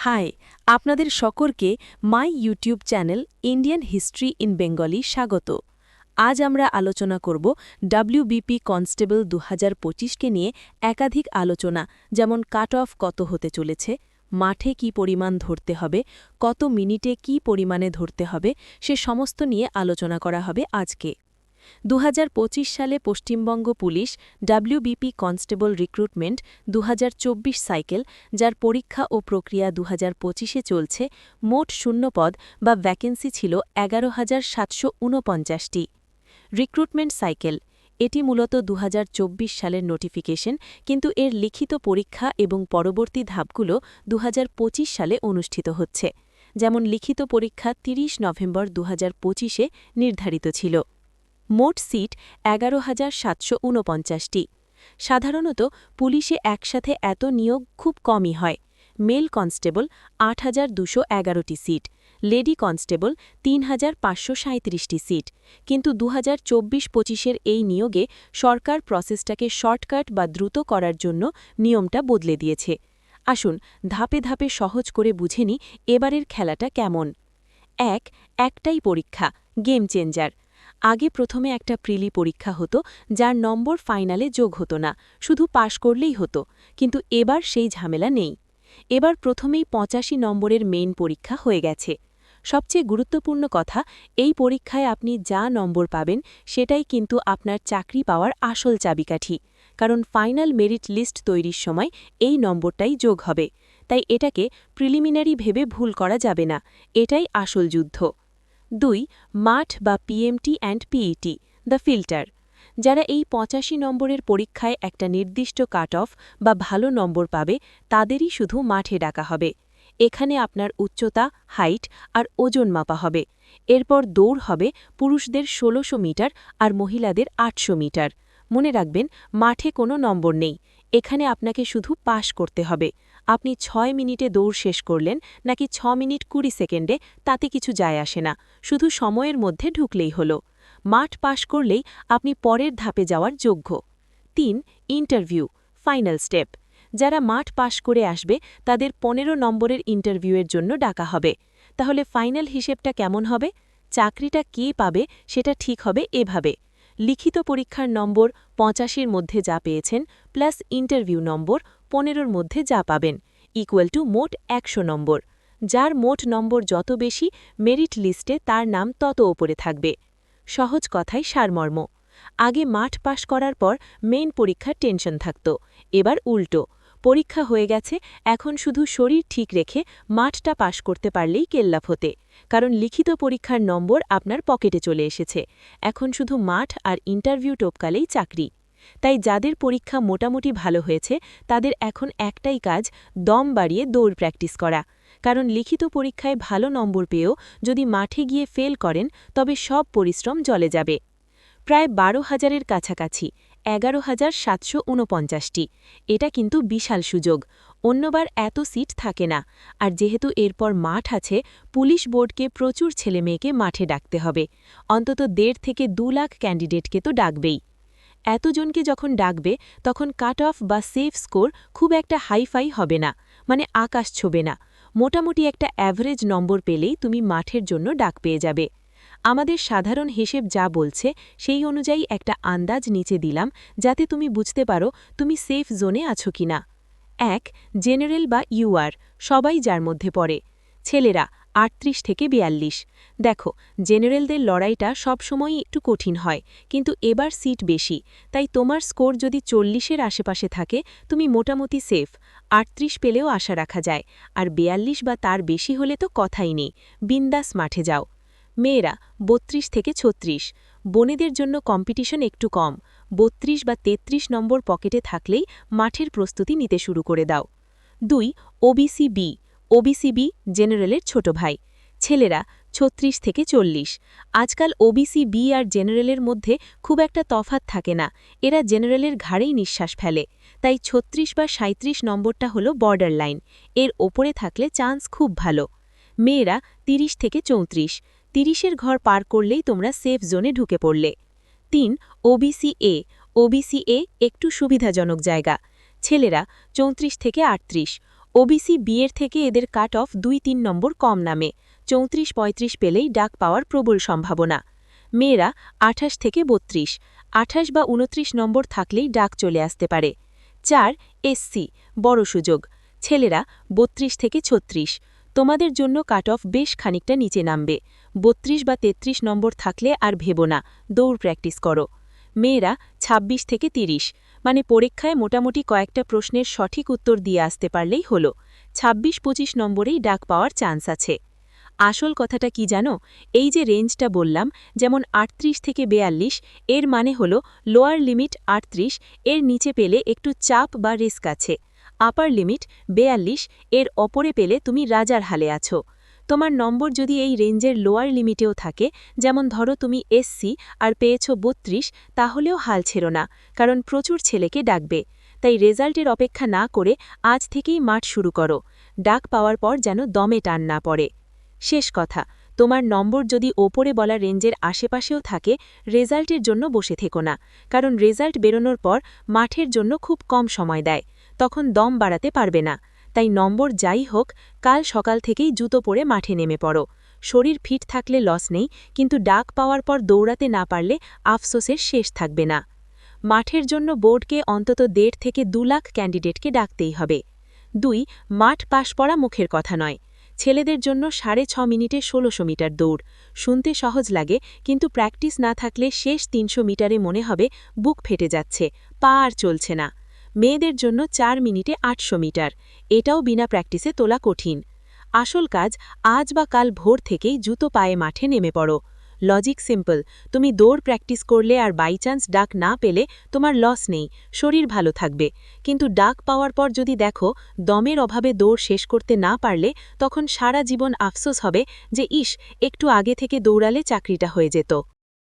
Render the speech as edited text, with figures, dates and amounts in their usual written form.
High, আপনাদের সকলকে my YouTube channel Indian history in Bengali স্বাগত। আজ আমরা আলোচনা করব ডব্লিউবিপি কনস্টেবল 2025কে নিয়ে একাধিক আলোচনা, যেমন কাট অফ কত হতে চলেছে, মাঠে কি পরিমাণ ধরতে হবে, কত মিনিটে কি পরিমাণে ধরতে হবে, সে সমস্ত নিয়ে আলোচনা করা হবে আজকে। 2025 সালে Paschimbanga police WBP constable recruitment 2024 cycle, যার পরীক্ষা ও প্রক্রিয়া 2025-এ চলছে, মোট শূন্যপদ বা ভ্যাকেন্সি ছিল 11,749টি। রিক্রুটমেন্ট সাইকেল এটি মূলত 2024 সালের নোটিফিকেশন, কিন্তু এর লিখিত পরীক্ষা এবং পরবর্তী ধাপগুলো 2025 সালে অনুষ্ঠিত হচ্ছে। যেমন লিখিত পরীক্ষা 30 নভেম্বর 2025-এ নির্ধারিত ছিল। মোট সিট 11,749টি। সাধারণত পুলিশে একসাথে এত নিয়োগ খুব কমই হয়। মেল কনস্টেবল 8,211টি সিট, লেডি কনস্টেবল 3,537টি সিট। কিন্তু 2024-25-এর এই নিয়োগে সরকার প্রসেসটাকে শর্টকাট বা দ্রুত করার জন্য নিয়মটা বদলে দিয়েছে। আসুন ধাপে ধাপে সহজ করে বুঝে নিই এবারের খেলাটা কেমন। একটাই পরীক্ষা, গেম চেঞ্জার। আগে প্রথমে একটা প্রিলি পরীক্ষা হতো, যার নম্বর ফাইনালে যোগ হতো না, শুধু পাশ করলেই হতো। কিন্তু এবার সেই ঝামেলা নেই। এবার প্রথমেই 85 নম্বরের মেইন পরীক্ষা হয়ে গেছে। সবচেয়ে গুরুত্বপূর্ণ কথা, এই পরীক্ষায় আপনি যা নম্বর পাবেন সেটাই কিন্তু আপনার চাকরি পাওয়ার আসল চাবিকাঠি, কারণ ফাইনাল মেরিট লিস্ট তৈরির সময় এই নম্বরটাই যোগ হবে। তাই এটাকে প্রিলিমিনারি ভেবে ভুল করা যাবে না, এটাই আসল যুদ্ধ। 2. মাঠ বা PMT and PET, the filter. যারা এই 85 নম্বরের পরীক্ষায় একটা নির্দিষ্ট কাট অফ বা ভালো নম্বর পাবে, তাদেরই শুধু মাঠে ডাকা হবে। এখানে আপনার উচ্চতা, হাইট আর ওজন মাপা হবে। এরপর দৌড় হবে, পুরুষদের 1600 মিটার আর মহিলাদের 800 মিটার। মনে রাখবেন, মাঠে কোনো নম্বর নেই, এখানে আপনাকে শুধু পাশ করতে হবে। আপনি 6 মিনিটে দৌড় শেষ করলেন নাকি 6 মিনিট 20 সেকেন্ডে, তাতে কিছু যায় আসে না, শুধু সময়ের মধ্যে ঢুকলেই হলো। মাঠ পাশ করলেই আপনি পরের ধাপে যাওয়ার যোগ্য। 3. Interview, final step. যারা মাঠ পাশ করে আসবে তাদের 15 নম্বরের ইন্টারভিউয়ের জন্য ডাকা হবে। তাহলে ফাইনাল হিসেবটা কেমন হবে? চাকরিটা কে পাবে সেটা ঠিক হবে এভাবে: লিখিত পরীক্ষার নম্বর 85-র মধ্যে যা পেয়েছেন, প্লাস ইন্টারভিউ নম্বর 15-র মধ্যে যা পাবেন, ইকুয়াল টু মোট 100 নম্বর। যার মোট নম্বর যত বেশি, মেরিট লিস্টে তার নাম তত ওপরে থাকবে। সহজ কথায় সারমর্ম: আগে মাঠ পাশ করার পর মেইন পরীক্ষার টেনশন থাকত, এবার উল্টো। পরীক্ষা হয়ে গেছে, এখন শুধু শরীর ঠিক রেখে মাঠটা পাশ করতে পারলেই কেল্লাফ হতে, কারণ লিখিত পরীক্ষার নম্বর আপনার পকেটে চলে এসেছে। এখন শুধু মাঠ আর ইন্টারভিউ টপকালেই চাকরি। তাই যাদের পরীক্ষা মোটামুটি ভালো হয়েছে তাদের এখন একটাই কাজ, দম বাড়িয়ে দৌড় প্র্যাকটিস করা। কারণ লিখিত পরীক্ষায় ভালো নম্বর পেয়েও যদি মাঠে গিয়ে ফেল করেন, তবে সব পরিশ্রম জলে যাবে। প্রায় 12,000-এর কাছাকাছি, 11,749টি। এটা কিন্তু বিশাল সুযোগ, অন্যবার এত সিট থাকে না। আর যেহেতু এরপর মাঠ আছে, পুলিশ বোর্ডকে প্রচুর ছেলেমেয়েকে মাঠে ডাকতে হবে। অন্তত 1.5 থেকে 2 লাখ ক্যান্ডিডেটকে তো ডাকবেই। এতজনকে যখন ডাকবে, তখন কাট অফ বা সেফ স্কোর খুব একটা হাইফাই হবে না, মানে আকাশ ছোবে না। মোটামুটি একটা অ্যাভারেজ নম্বর পেলেই তুমি মাঠের জন্য ডাক পেয়ে যাবে। আমাদের সাধারণ হিসেব যা বলছে সেই অনুযায়ী একটা আন্দাজ নিচে দিলাম, যাতে তুমি বুঝতে পারো তুমি সেফ জোনে আছো কিনা। 1. জেনারেল বা ইউআর, সবাই যার মধ্যে পড়ে। ছেলেরা 38 থেকে 42। দেখো, জেনারেলদের লড়াইটা সবসময়ই একটু কঠিন হয়, কিন্তু এবার সিট বেশি, তাই তোমার স্কোর যদি 40-এর আশেপাশে থাকে তুমি মোটামুটি সেফ। 38 পেলেও আশা রাখা যায়, আর 42 বা তার বেশি হলে তো কথাই নেই, বিন্দাস মাঠে যাও। মেয়েরা 32 থেকে 36। বোনেদের জন্য কম্পিটিশন একটু কম, 32 বা 33 নম্বর পকেটে থাকলেই মাঠের প্রস্তুতি নিতে শুরু করে দাও। 2. ওবিসি বি, ওবিসি বি জেনারেলের ছোট ভাই। ছেলেরা 36 থেকে 40। আজকাল ওবিসি বি আর জেনারেলের মধ্যে খুব একটা তফাৎ থাকে না, এরা জেনারেলের ঘাড়েই নিঃশ্বাস ফেলে। তাই 36 বা 37 নম্বরটা হলো বর্ডার লাইন, এর ওপরে থাকলে চান্স খুব ভালো। মেয়েরা 30 থেকে 34। 30-এর ঘর পার করলেই তোমরা সেফ জোনে ঢুকে পড়লে। 3. ওবিসি এ, ওবিসি এ একটু সুবিধাজনক জায়গা। ছেলেরা 34 থেকে 38। ওবিসি বিয়ের থেকে এদের কাট অফ ২-৩ নম্বর কম নামে, ৩৪-৩৫ পেলেই ডাক পাওয়ার প্রবল সম্ভাবনা। মেয়েরা ২৮ থেকে ৩২, ২৮ বা ২৯ নম্বর থাকলেই ডাক চলে আসতে পারে। ৪. এসসি, বড় সুযোগ। ছেলেরা ৩২ থেকে ৩৬, তোমাদের জন্য কাট অফ বেশ খানিকটা নিচে নামবে, ৩২ বা ৩৩ নম্বর থাকলে আর ভেবো না, দৌড় প্র্যাকটিস করো। মেয়েরা ২৬ থেকে ৩০, মানে পরীক্ষায় মোটামুটি কয়েকটা প্রশ্নের সঠিক উত্তর দিয়ে আসতে পারলেই হলো, ২৬-২৫ নম্বরেই ডাক পাওয়ার চান্স আছে। আসল কথাটা কি জানো, এই যে রেঞ্জটা বললাম, যেমন ৩৮ থেকে ৪২, এর মানে হলো লোয়ার লিমিট ৩৮, এর নিচে পেলে একটু চাপ বা রিস্ক আছে। আপার লিমিট ৪২, এর ওপরে পেলে তুমি রাজার হালে আছো। তোমার নম্বর যদি এই রেঞ্জের লোয়ার লিমিটেও থাকে, যেমন ধরো তুমি এসসি আর পেয়েছ ৩২, তাহলেও হাল ছেড়ো না, কারণ প্রচুর ছেলেকে ডাকবে। তাই রেজাল্টের অপেক্ষা না করে আজ থেকেই মাঠ শুরু করো, ডাক পাওয়ার পর যেন দমে টান না পড়ে। শেষ কথা, তোমার নম্বর যদি ওপরে বলা রেঞ্জের আশেপাশেও থাকে, রেজাল্টের জন্য বসে থেকো না, কারণ রেজাল্ট বেরোনোর পর মাঠের জন্য খুব কম সময় দেয়, তখন দম বাড়াতে পারবে না। তাই নম্বর যাই হোক, কাল সকাল থেকেই জুতো পরে মাঠে নেমে পড়ো। শরীর ফিট থাকলে লস নেই, কিন্তু ডাক পাওয়ার পর দৌড়াতে না পারলে আফসোসের শেষ থাকবে না। মাঠের জন্য বোর্ডকে অন্তত ১.৫ থেকে ২ লাখ ক্যান্ডিডেটকে ডাকতেই হবে। ২. মাঠ পাশ পড়া মুখের কথা নয়। ছেলেদের জন্য ৬.৫ মিনিটে ১৬০০ মিটার দৌড় শুনতে সহজ লাগে, কিন্তু প্র্যাকটিস না থাকলে শেষ ৩০০ মিটারে মনে হবে বুক ফেটে যাচ্ছে, পা আর চলছে না। মেয়েদের জন্য ৪ মিনিটে ৮০০ মিটার, এটাও বিনা প্র্যাকটিসে তোলা কঠিন। আসল কাজ আজ বা কাল ভোর থেকেই জুতো পায়ে মাঠে নেমে পড়ো। লজিক সিম্পল, তুমি দৌড় প্র্যাকটিস করলে আর বাইচান্স ডাক না পেলে তোমার লস নেই, শরীর ভালো থাকবে। কিন্তু ডাক পাওয়ার পর যদি দেখো দমের অভাবে দৌড় শেষ করতে না পারলে, তখন সারা জীবন আফসোস হবে যে ইস, একটু আগে থেকে দৌড়ালে চাকরিটা হয়ে যেত।